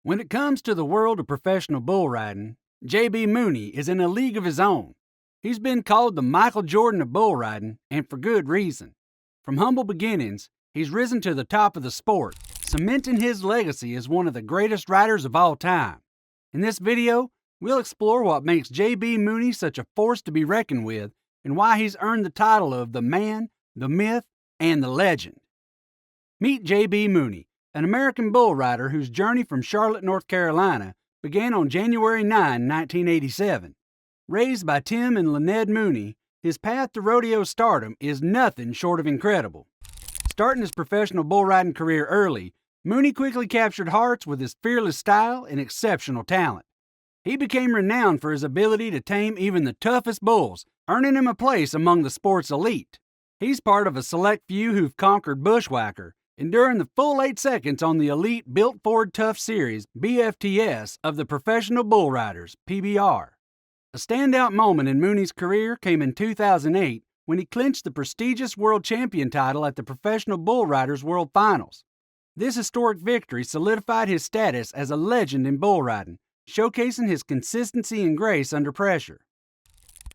When it comes to the world of professional bull riding, JB Mauney is in a league of his own. He's been called the Michael Jordan of bull riding, and for good reason. From humble beginnings, he's risen to the top of the sport, cementing his legacy as one of the greatest riders of all time. In this video, we'll explore what makes JB Mauney such a force to be reckoned with, and why he's earned the title of the man, the myth, and the legend. Meet JB Mauney, an American bull rider whose journey from Charlotte, North Carolina began on January 9, 1987. Raised by Tim and Lynette Mauney, his path to rodeo stardom is nothing short of incredible. Starting his professional bull riding career early, Mauney quickly captured hearts with his fearless style and exceptional talent. He became renowned for his ability to tame even the toughest bulls, earning him a place among the sport's elite. He's part of a select few who've conquered Bushwhacker, enduring the full 8 seconds on the elite Built Ford Tough Series BFTS of the Professional Bull Riders, PBR. A standout moment in Mauney's career came in 2008 when he clinched the prestigious world champion title at the Professional Bull Riders World Finals. This historic victory solidified his status as a legend in bull riding, showcasing his consistency and grace under pressure.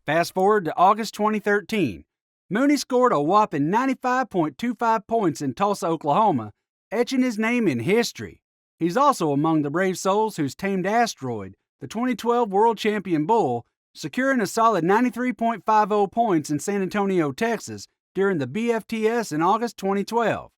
Fast forward to August 2013. Mauney scored a whopping 95.25 points in Tulsa, Oklahoma, etching his name in history. He's also among the brave souls who's tamed Asteroid, the 2012 world champion bull, securing a solid 93.50 points in San Antonio, Texas, during the BFTS in August 2012.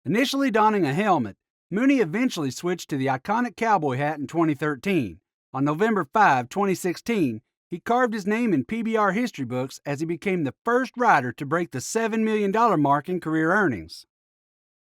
Initially donning a helmet, Mauney eventually switched to the iconic cowboy hat in 2013. On November 5, 2016, he carved his name in PBR history books as he became the first rider to break the $7 million mark in career earnings.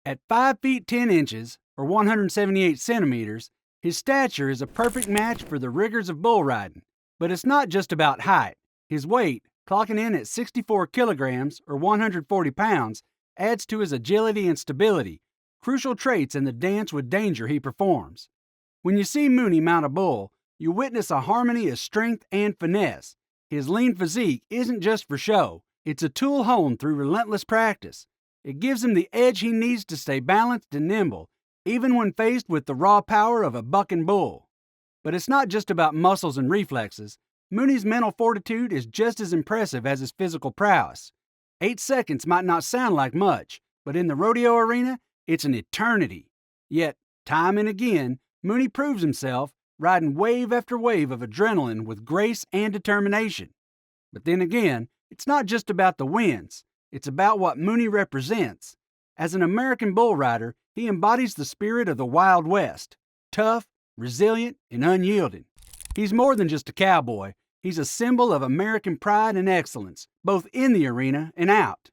At 5 feet 10 inches, or 178 centimeters, his stature is a perfect match for the rigors of bull riding. But it's not just about height. His weight, clocking in at 64 kilograms, or 140 pounds, adds to his agility and stability, crucial traits in the dance with danger he performs. When you see Mauney mount a bull, you witness a harmony of strength and finesse. His lean physique isn't just for show, it's a tool honed through relentless practice. It gives him the edge he needs to stay balanced and nimble, even when faced with the raw power of a bucking bull. But it's not just about muscles and reflexes. Mauney's mental fortitude is just as impressive as his physical prowess. 8 seconds might not sound like much, but in the rodeo arena, it's an eternity. Yet, time and again, Mauney proves himself, riding wave after wave of adrenaline with grace and determination. But then again, it's not just about the wins, it's about what Mauney represents. As an American bull rider, he embodies the spirit of the Wild West, tough, resilient, and unyielding. He's more than just a cowboy, he's a symbol of American pride and excellence, both in the arena and out.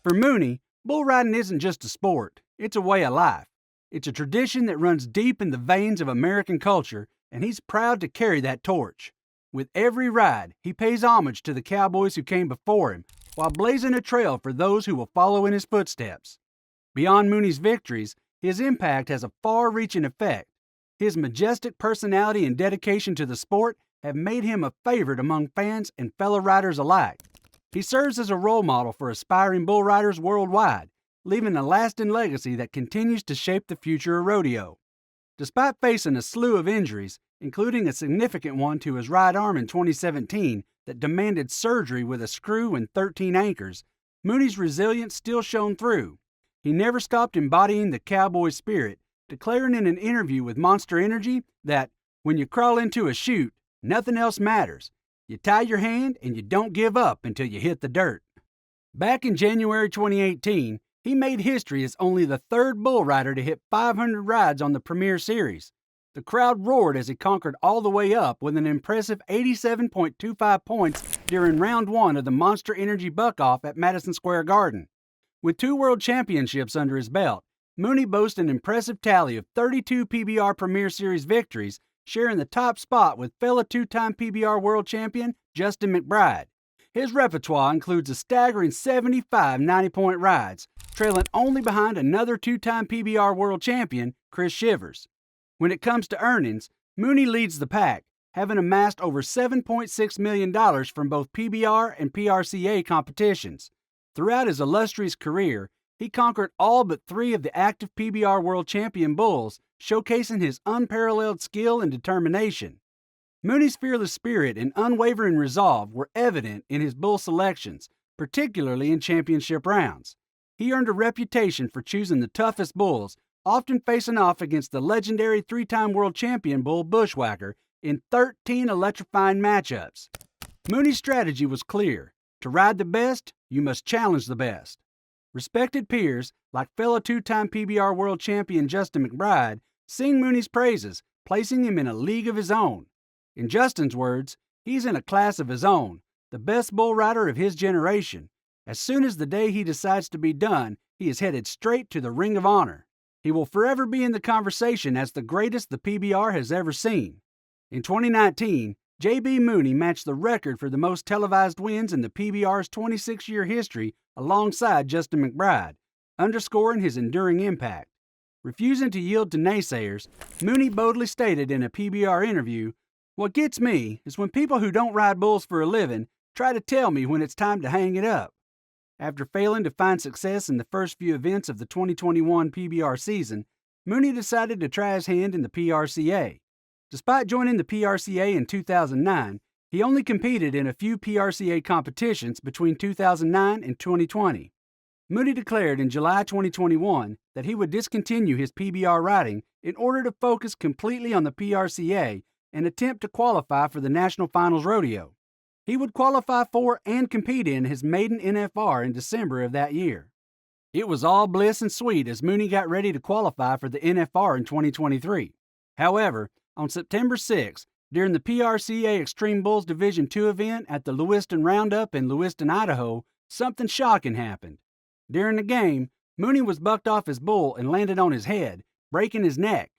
For Mauney, bull riding isn't just a sport, it's a way of life. It's a tradition that runs deep in the veins of American culture, and he's proud to carry that torch. With every ride, he pays homage to the cowboys who came before him, while blazing a trail for those who will follow in his footsteps. Beyond Mauney's victories, his impact has a far-reaching effect. His majestic personality and dedication to the sport have made him a favorite among fans and fellow riders alike. He serves as a role model for aspiring bull riders worldwide, leaving a lasting legacy that continues to shape the future of rodeo. Despite facing a slew of injuries, including a significant one to his right arm in 2017 that demanded surgery with a screw and 13 anchors, Mauney's resilience still shone through. He never stopped embodying the cowboy spirit, declaring in an interview with Monster Energy that, when you crawl into a chute, nothing else matters. You tie your hand and you don't give up until you hit the dirt. Back in January 2018, he made history as only the third bull rider to hit 500 rides on the Premier Series. The crowd roared as he conquered all the way up with an impressive 87.25 points during round 1 of the Monster Energy Buck-Off at Madison Square Garden. With 2 world championships under his belt, Mauney boasts an impressive tally of 32 PBR Premier Series victories, sharing the top spot with fellow 2-time PBR world champion Justin McBride. His repertoire includes a staggering 75 90-point rides, trailing only behind another 2-time PBR world champion, Chris Shivers. When it comes to earnings, Mauney leads the pack, having amassed over $7.6 million from both PBR and PRCA competitions. Throughout his illustrious career, he conquered all but 3 of the active PBR world champion bulls, showcasing his unparalleled skill and determination. Mooney's fearless spirit and unwavering resolve were evident in his bull selections, particularly in championship rounds. He earned a reputation for choosing the toughest bulls, often facing off against the legendary three-time world champion bull Bushwhacker in 13 electrifying matchups. Mooney's strategy was clear. To ride the best, you must challenge the best. Respected peers, like fellow two-time PBR world champion Justin McBride, sing Mooney's praises, placing him in a league of his own. In Justin's words, he's in a class of his own, the best bull rider of his generation. As soon as the day he decides to be done, he is headed straight to the Ring of Honor. He will forever be in the conversation as the greatest the PBR has ever seen. In 2019, JB Mauney matched the record for the most televised wins in the PBR's 26-year history alongside Justin McBride, underscoring his enduring impact. Refusing to yield to naysayers, Mauney boldly stated in a PBR interview, "What gets me is when people who don't ride bulls for a living try to tell me when it's time to hang it up." After failing to find success in the first few events of the 2021 PBR season, Mauney decided to try his hand in the PRCA. Despite joining the PRCA in 2009, he only competed in a few PRCA competitions between 2009 and 2020. Mauney declared in July 2021 that he would discontinue his PBR riding in order to focus completely on the PRCA and attempt to qualify for the National Finals Rodeo. He would qualify for and compete in his maiden NFR in December of that year. It was all bliss and sweet as Mauney got ready to qualify for the NFR in 2023. However, on September 6, during the PRCA Extreme Bulls Division II event at the Lewiston Roundup in Lewiston, Idaho, something shocking happened. During the game, Mauney was bucked off his bull and landed on his head, breaking his neck.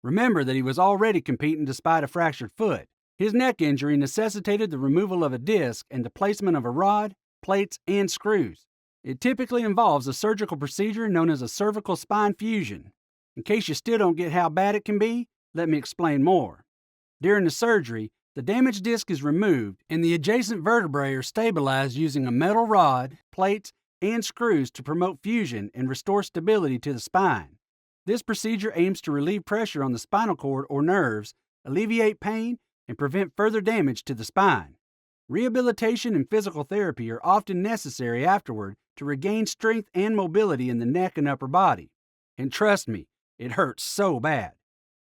Remember that he was already competing despite a fractured foot. His neck injury necessitated the removal of a disc and the placement of a rod, plates, and screws. It typically involves a surgical procedure known as a cervical spine fusion. In case you still don't get how bad it can be, let me explain more. During the surgery, the damaged disc is removed and the adjacent vertebrae are stabilized using a metal rod, plates, and screws to promote fusion and restore stability to the spine. This procedure aims to relieve pressure on the spinal cord or nerves, alleviate pain, and prevent further damage to the spine. Rehabilitation and physical therapy are often necessary afterward to regain strength and mobility in the neck and upper body. And trust me, it hurts so bad.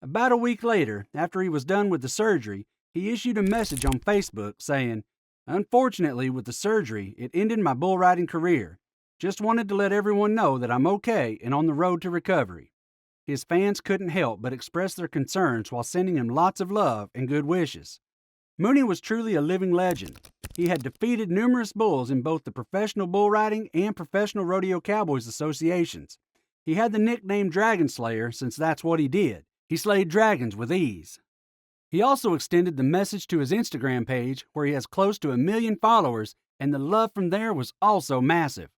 About a week later, after he was done with the surgery, he issued a message on Facebook saying, "Unfortunately, with the surgery, it ended my bull riding career. Just wanted to let everyone know that I'm okay and on the road to recovery." His fans couldn't help but express their concerns while sending him lots of love and good wishes. Mauney was truly a living legend. He had defeated numerous bulls in both the Professional Bull Riding and Professional Rodeo Cowboys associations. He had the nickname Dragon Slayer since that's what he did. He slayed dragons with ease. He also extended the message to his Instagram page, where he has close to 1 million followers, and the love from there was also massive.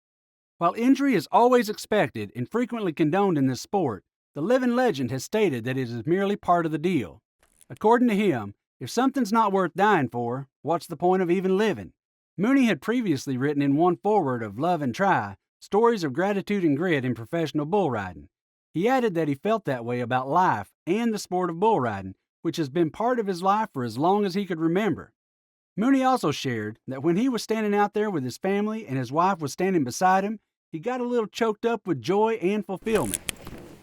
While injury is always expected and frequently condoned in this sport, the living legend has stated that it is merely part of the deal. According to him, if something's not worth dying for, what's the point of even living? Mauney had previously written in one foreword of Love and Try, stories of gratitude and grit in professional bull riding. He added that he felt that way about life and the sport of bull riding, which has been part of his life for as long as he could remember. Mauney also shared that when he was standing out there with his family and his wife was standing beside him, he got a little choked up with joy and fulfillment.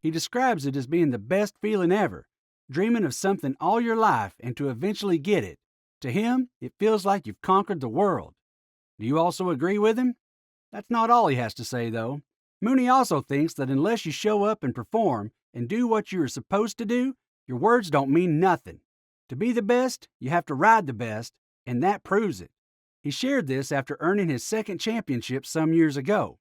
He describes it as being the best feeling ever, dreaming of something all your life and to eventually get it. To him, it feels like you've conquered the world. Do you also agree with him? That's not all he has to say, though. Mauney also thinks that unless you show up and perform and do what you are supposed to do, your words don't mean nothing. To be the best, you have to ride the best, and that proves it. He shared this after earning his second championship some years ago.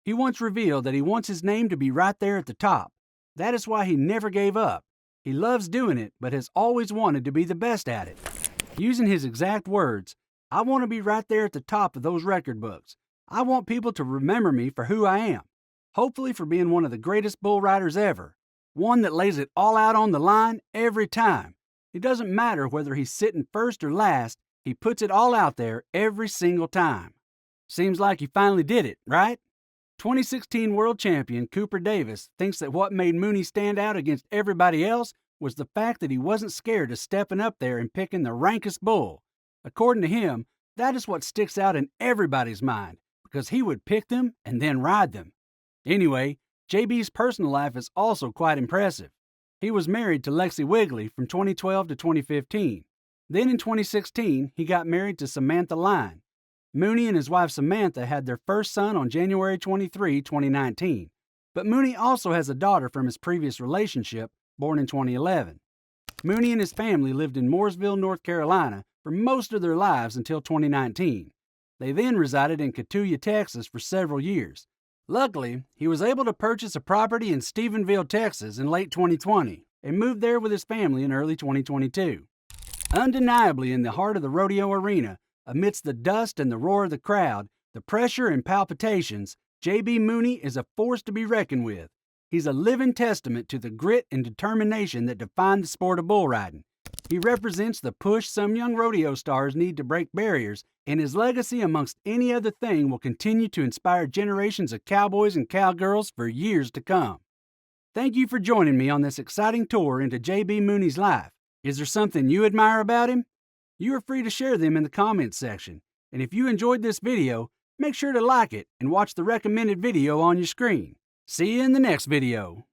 He once revealed that he wants his name to be right there at the top. That is why he never gave up. He loves doing it, but has always wanted to be the best at it. Using his exact words, "I want to be right there at the top of those record books. I want people to remember me for who I am. Hopefully for being one of the greatest bull riders ever. One that lays it all out on the line every time. It doesn't matter whether he's sitting first or last, he puts it all out there every single time." Seems like he finally did it, right? 2016 world champion Cooper Davis thinks that what made Mauney stand out against everybody else was the fact that he wasn't scared of stepping up there and picking the rankest bull. According to him, that is what sticks out in everybody's mind, because he would pick them and then ride them. Anyway, JB's personal life is also quite impressive. He was married to Lexi Wigley from 2012 to 2015. Then in 2016, he got married to Samantha Line. Mauney and his wife Samantha had their first son on January 23, 2019. But Mauney also has a daughter from his previous relationship, born in 2011. Mauney and his family lived in Mooresville, North Carolina for most of their lives until 2019. They then resided in Catuya, Texas for several years. Luckily, he was able to purchase a property in Stephenville, Texas in late 2020 and moved there with his family in early 2022. Undeniably in the heart of the rodeo arena, amidst the dust and the roar of the crowd, the pressure and palpitations, JB Mauney is a force to be reckoned with. He's a living testament to the grit and determination that define the sport of bull riding. He represents the push some young rodeo stars need to break barriers, and his legacy amongst any other thing will continue to inspire generations of cowboys and cowgirls for years to come. Thank you for joining me on this exciting tour into JB Mauney's life. Is there something you admire about him? You are free to share them in the comments section. And if you enjoyed this video, make sure to like it and watch the recommended video on your screen. See you in the next video.